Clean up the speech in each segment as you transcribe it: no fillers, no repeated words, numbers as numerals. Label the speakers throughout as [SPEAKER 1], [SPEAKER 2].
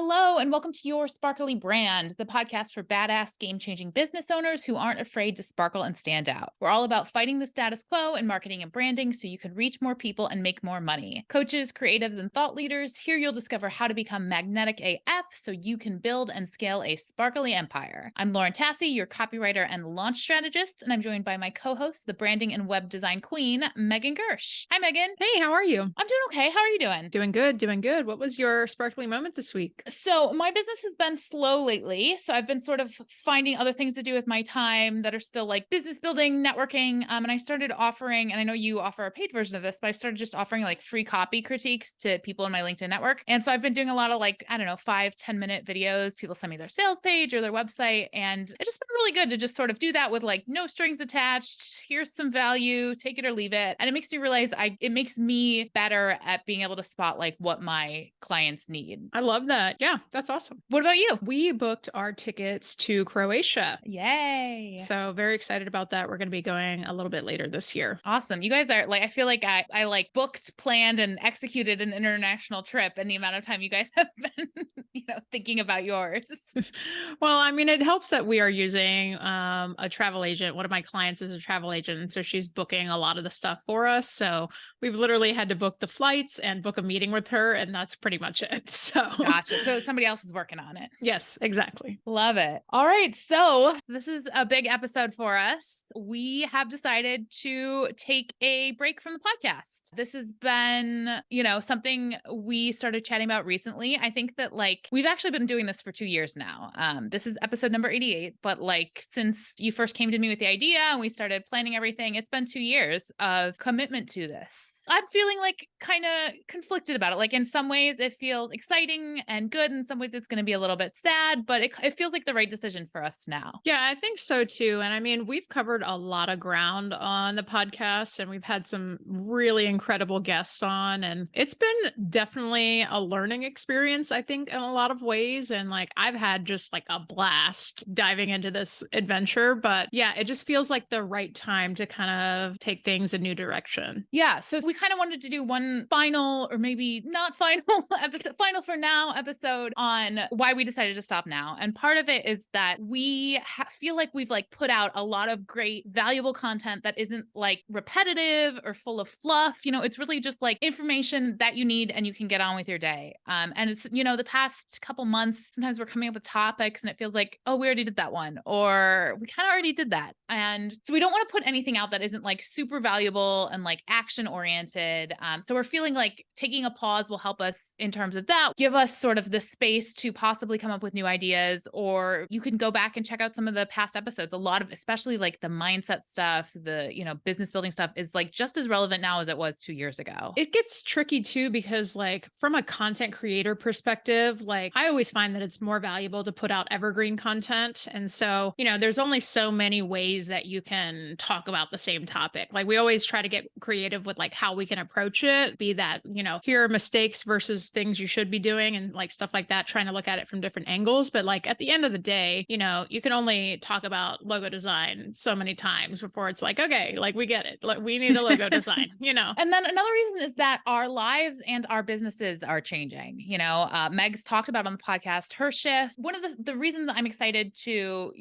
[SPEAKER 1] Hello, and welcome to Your Sparkly Brand, the podcast for badass game-changing business owners who aren't afraid to sparkle and stand out. We're all about fighting the status quo in marketing and branding so you can reach more people and make more money. Coaches, creatives, and thought leaders, here you'll discover how to become magnetic AF so you can build and scale a sparkly empire. I'm Lauren Tassi, your copywriter and launch strategist, and I'm joined by my co-host, the branding and web design queen, Megan Gersh. Hi, Megan.
[SPEAKER 2] Hey, how are you?
[SPEAKER 1] I'm doing okay. How are you doing?
[SPEAKER 2] Doing good, doing good. What was your sparkly moment this week?
[SPEAKER 1] So my business has been slow lately. So I've been sort of finding other things to do with my time that are still like business building, networking. And I started offering, and I know you offer a paid version of this, but I started just offering like free copy critiques to people in my LinkedIn network. And so I've been doing a lot of like, I don't know, 5-10 minute videos. People send me their sales page or their website. And it's just been really good to just sort of do that with like no strings attached. Here's some value, take it or leave it. And it makes me realize it makes me better at being able to spot like what my clients need.
[SPEAKER 2] I love that. Yeah, that's awesome.
[SPEAKER 1] What about you?
[SPEAKER 2] We booked our tickets to Croatia.
[SPEAKER 1] Yay.
[SPEAKER 2] So very excited about that. We're going to be going a little bit later this year.
[SPEAKER 1] Awesome. You guys are like, I feel like I like booked, planned, and executed an international trip in the amount of time you guys have been, thinking about yours.
[SPEAKER 2] Well, I mean, it helps that we are using a travel agent. One of my clients is a travel agent. And so she's booking a lot of the stuff for us. So we've literally had to book the flights and book a meeting with her. And that's pretty much it. So
[SPEAKER 1] Gotcha. So somebody else is working on it.
[SPEAKER 2] Yes, exactly.
[SPEAKER 1] Love it. All right. So this is a big episode for us. We have decided to take a break from the podcast. This has been, something we started chatting about recently. I think that like we've actually been doing this for 2 years now. This is episode number 88, but like since you first came to me with the idea and we started planning everything, it's been 2 years of commitment to this. I'm feeling like kind of conflicted about it. Like in some ways it feels exciting and good. In some ways it's going to be a little bit sad, but it feels like the right decision for us now.
[SPEAKER 2] Yeah, I think so too. And I mean, we've covered a lot of ground on the podcast and we've had some really incredible guests on, and it's been definitely a learning experience, I think, in a lot of ways. And like, I've had just like a blast diving into this adventure, but yeah, it just feels like the right time to kind of take things a new direction.
[SPEAKER 1] Yeah. So we kind of wanted to do one final, or maybe not final episode, final for now episode on why we decided to stop now. And part of it is that we feel like we've like put out a lot of great, valuable content that isn't like repetitive or full of fluff. It's really just like information that you need and you can get on with your day. And it's, the past couple months, sometimes we're coming up with topics and it feels like, oh, we already did that one, or we kind of already did that. And so we don't want to put anything out that isn't like super valuable and like action oriented. So we're feeling like taking a pause will help us in terms of that, give us sort of the space to possibly come up with new ideas, or you can go back and check out some of the past episodes. A lot of, especially like the mindset stuff, the, business building stuff is like just as relevant now as it was 2 years ago.
[SPEAKER 2] It gets tricky too, because like from a content creator perspective, like I always find that it's more valuable to put out evergreen content. And so, there's only so many ways that you can talk about the same topic. Like we always try to get creative with like how we can approach it, be that, here are mistakes versus things you should be doing and like stuff like that, trying to look at it from different angles. But like at the end of the day, you can only talk about logo design so many times before it's like, okay, like we get it. Like we need a logo design,
[SPEAKER 1] And then another reason is that our lives and our businesses are changing. Meg's talked about on the podcast, her shift. One of the reasons I'm excited to,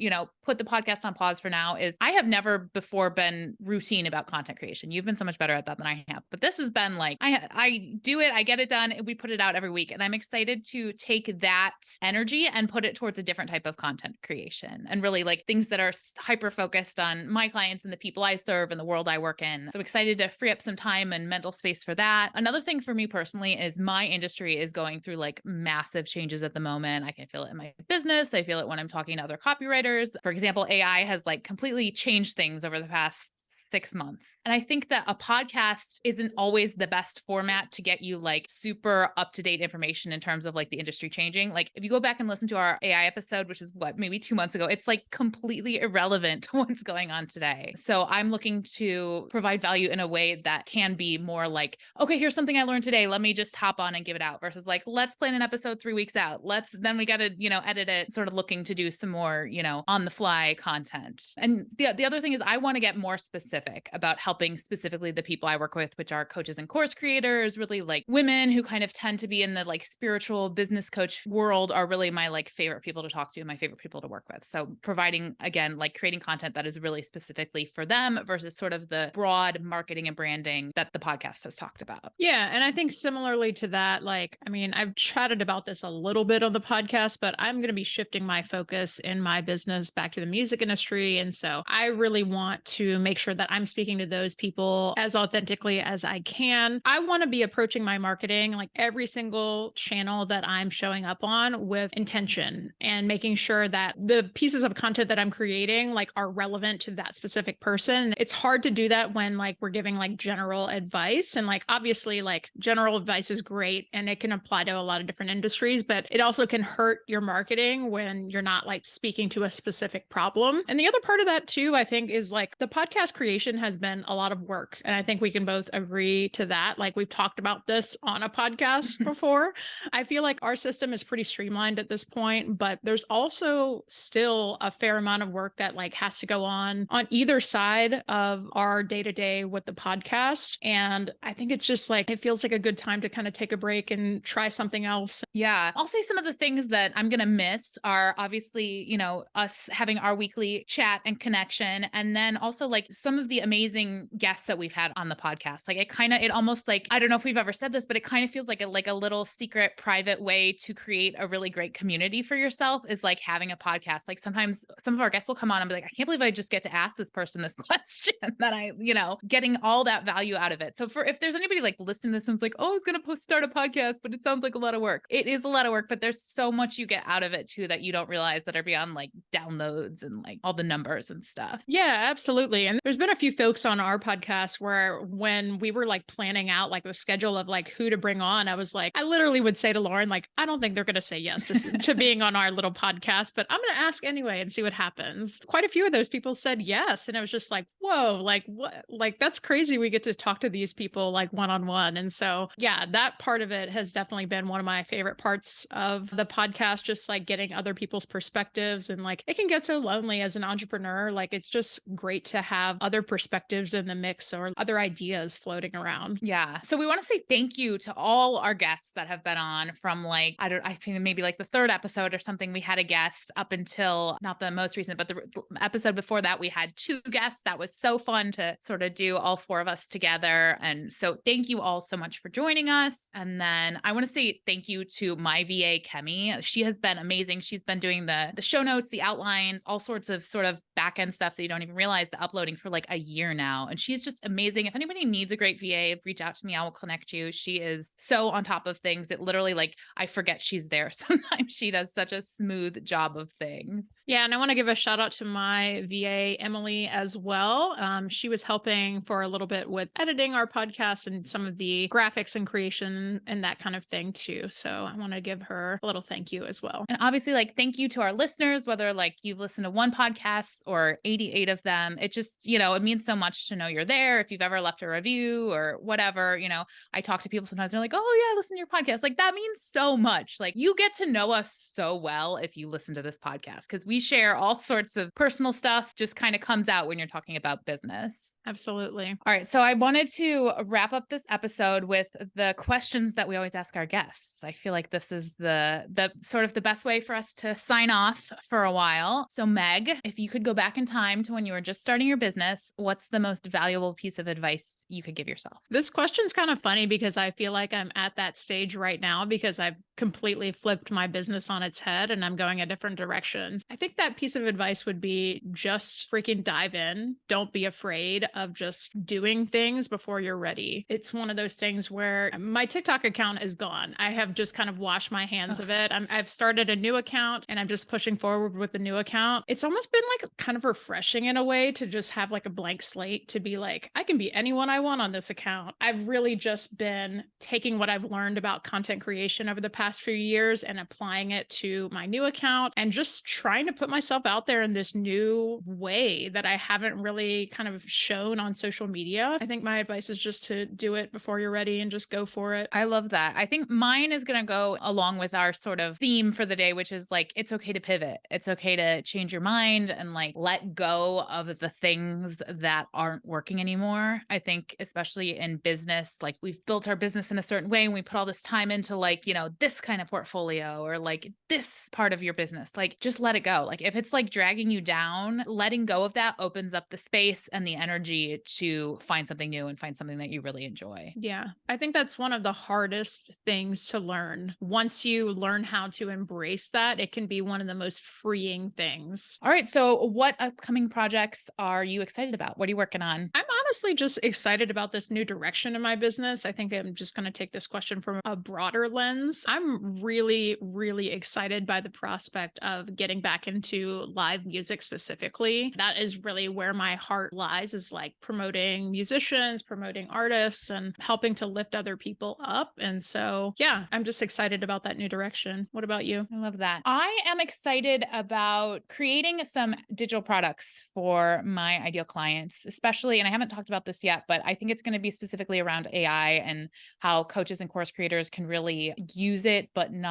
[SPEAKER 1] put the podcast on pause for now is I have never before been routine about content creation. You've been so much better at that than I have, but this has been like, I do it, I get it done. We put it out every week. And I'm excited to take that energy and put it towards a different type of content creation and really like things that are hyper focused on my clients and the people I serve and the world I work in. So I'm excited to free up some time and mental space for that. Another thing for me personally is my industry is going through like massive changes at the moment. I can feel it in my business. I feel it when I'm talking to other copywriters. For example, AI has like completely changed things over the past 6 months. And I think that a podcast isn't always the best format to get you like super up-to-date information in terms of like the industry changing. Like if you go back and listen to our AI episode, which is maybe 2 months ago, it's like completely irrelevant to what's going on today. So I'm looking to provide value in a way that can be more like, okay, here's something I learned today. Let me just hop on and give it out versus like, let's plan an episode 3 weeks out. Then we got to, edit it, sort of looking to do some more, on the fly content. And the other thing is I want to get more specific. specific about helping specifically the people I work with, which are coaches and course creators, really like women who kind of tend to be in the like spiritual business coach world are really my like favorite people to talk to, my favorite people to work with. So providing, again, like creating content that is really specifically for them versus sort of the broad marketing and branding that the podcast has talked about.
[SPEAKER 2] Yeah. And I think similarly to that, like, I mean, I've chatted about this a little bit on the podcast, but I'm going to be shifting my focus in my business back to the music industry. And so I really want to make sure that I'm speaking to those people as authentically as I can. I want to be approaching my marketing, like every single channel that I'm showing up on, with intention and making sure that the pieces of content that I'm creating like are relevant to that specific person. It's hard to do that when like we're giving like general advice, and like obviously like general advice is great and it can apply to a lot of different industries, but it also can hurt your marketing when you're not like speaking to a specific problem. And the other part of that too, I think, is like the podcast creation has been a lot of work. And I think we can both agree to that. Like we've talked about this on a podcast before. I feel like our system is pretty streamlined at this point, but there's also still a fair amount of work that like has to go on either side of our day-to-day with the podcast. And I think it's just like, it feels like a good time to kind of take a break and try something else.
[SPEAKER 1] Yeah. I'll say some of the things that I'm going to miss are obviously, you know, us having our weekly chat and connection. And then also like some of the amazing guests that we've had on the podcast. Like it almost like, I don't know if we've ever said this, but it kind of feels like a little secret private way to create a really great community for yourself is like having a podcast. Like sometimes some of our guests will come on and be like, I can't believe I just get to ask this person this question that I, you know, getting all that value out of it. So if there's anybody like listening to this and it's like, oh, I was going to start a podcast, but it sounds like a lot of work. It is a lot of work, but there's so much you get out of it too that you don't realize that are beyond like downloads and like all the numbers and stuff.
[SPEAKER 2] Yeah, absolutely. And there's been a few folks on our podcast where when we were like planning out like the schedule of like who to bring on, I was like, I literally would say to Lauren, like, I don't think they're going to say yes to being on our little podcast, but I'm going to ask anyway and see what happens. Quite a few of those people said yes. And it was just like, whoa, like what? Like, that's crazy. We get to talk to these people like one-on-one. And so, yeah, that part of it has definitely been one of my favorite parts of the podcast, just like getting other people's perspectives. And like, it can get so lonely as an entrepreneur. Like, it's just great to have other perspectives in the mix or other ideas floating around.
[SPEAKER 1] Yeah. So we want to say thank you to all our guests that have been on from like, I think maybe like the third episode or something, we had a guest up until not the most recent, but the episode before that, we had 2 guests. That was so fun to sort of do all 4 of us together. And so thank you all so much for joining us. And then I want to say thank you to my VA, Kemi. She has been amazing. She's been doing the show notes, the outlines, all sorts of sort of back end stuff that you don't even realize, the uploading for like a year now. And she's just amazing. If anybody needs a great VA, reach out to me. I will connect you. She is so on top of things. It literally like, I forget she's there. Sometimes she does such a smooth job of things.
[SPEAKER 2] Yeah. And I want to give a shout out to my VA, Emily, as well. She was helping for a little bit with editing our podcast and some of the graphics and creation and that kind of thing too. So I want to give her a little thank you as well.
[SPEAKER 1] And obviously, like, thank you to our listeners, whether like you've listened to one podcast or 88 of them. It just, you know, it means so much to know you're there. If you've ever left a review or whatever, you know, I talk to people sometimes, they're like, oh yeah, listen to your podcast. Like that means so much. Like you get to know us so well if you listen to this podcast, because we share all sorts of personal stuff, just kind of comes out when you're talking about business.
[SPEAKER 2] Absolutely.
[SPEAKER 1] All right. So I wanted to wrap up this episode with the questions that we always ask our guests. I feel like this is the sort of the best way for us to sign off for a while. So Meg, if you could go back in time to when you were just starting your business, what's the most valuable piece of advice you could give yourself?
[SPEAKER 2] This question's kind of funny because I feel like I'm at that stage right now because I've completely flipped my business on its head and I'm going a different direction. I think that piece of advice would be just freaking dive in. Don't be afraid of just doing things before you're ready. It's one of those things where my TikTok account is gone. I have just kind of washed my hands of it. I've started a new account and I'm just pushing forward with the new account. It's almost been like kind of refreshing in a way to just have like a blank slate to be like, I can be anyone I want on this account. I've really just been taking what I've learned about content creation over the past last few years and applying it to my new account and just trying to put myself out there in this new way that I haven't really kind of shown on social media. I think my advice is just to do it before you're ready and just go for it.
[SPEAKER 1] I love that. I think mine is going to go along with our sort of theme for the day, which is like, it's okay to pivot. It's okay to change your mind and like let go of the things that aren't working anymore. I think, especially in business, like we've built our business in a certain way and we put all this time into like, this kind of portfolio or like this part of your business. Like, just let it go. Like, if it's like dragging you down, letting go of that opens up the space and the energy to find something new and find something that you really enjoy.
[SPEAKER 2] Yeah, I think that's one of the hardest things to learn. Once you learn how to embrace that, it can be one of the most freeing things.
[SPEAKER 1] All right. So, what upcoming projects are you excited about? What are you working on?
[SPEAKER 2] I'm honestly just excited about this new direction in my business. I think I'm just going to take this question from a broader lens. I'm really, really excited by the prospect of getting back into live music specifically. That is really where my heart lies, is like promoting musicians, promoting artists, and helping to lift other people up. And so, yeah, I'm just excited about that new direction. What about you?
[SPEAKER 1] I love that. I am excited about creating some digital products for my ideal clients, especially, and I haven't talked about this yet, but I think it's going to be specifically around AI and how coaches and course creators can really use it, but in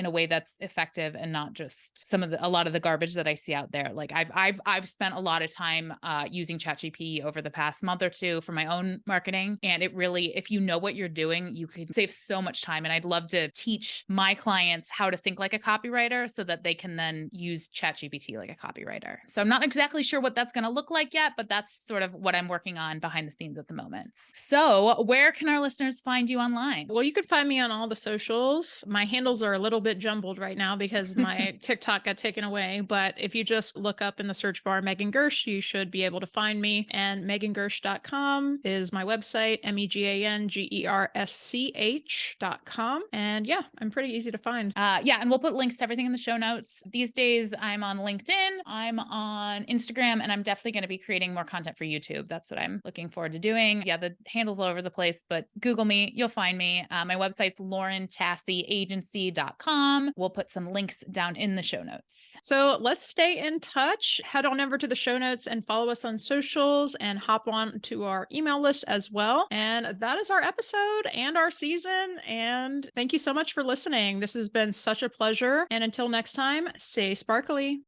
[SPEAKER 1] a way that's effective and not just a lot of the garbage that I see out there. Like I've spent a lot of time using ChatGPT over the past month or two for my own marketing. And it really, if you know what you're doing, you can save so much time. And I'd love to teach my clients how to think like a copywriter so that they can then use ChatGPT like a copywriter. So I'm not exactly sure what that's going to look like yet, but that's sort of what I'm working on behind the scenes at the moment. So where can our listeners find you online?
[SPEAKER 2] Well, you could find me on all the socials. My handles are a little bit jumbled right now because my TikTok got taken away. But if you just look up in the search bar Megan Gersh, you should be able to find me. And megangersh.com is my website, megangersch.com. And yeah, I'm pretty easy to find.
[SPEAKER 1] Yeah. And we'll put links to everything in the show notes. These days, I'm on LinkedIn, I'm on Instagram, and I'm definitely going to be creating more content for YouTube. That's what I'm looking forward to doing. Yeah, the handle's all over the place, but Google me, you'll find me. My website's laurentassieagency.com. We'll put some links down in the show notes.
[SPEAKER 2] So let's stay in touch. Head on over to the show notes and follow us on socials and hop on to our email list as well. And that is our episode and our season. And thank you so much for listening. This has been such a pleasure. And until next time, stay sparkly.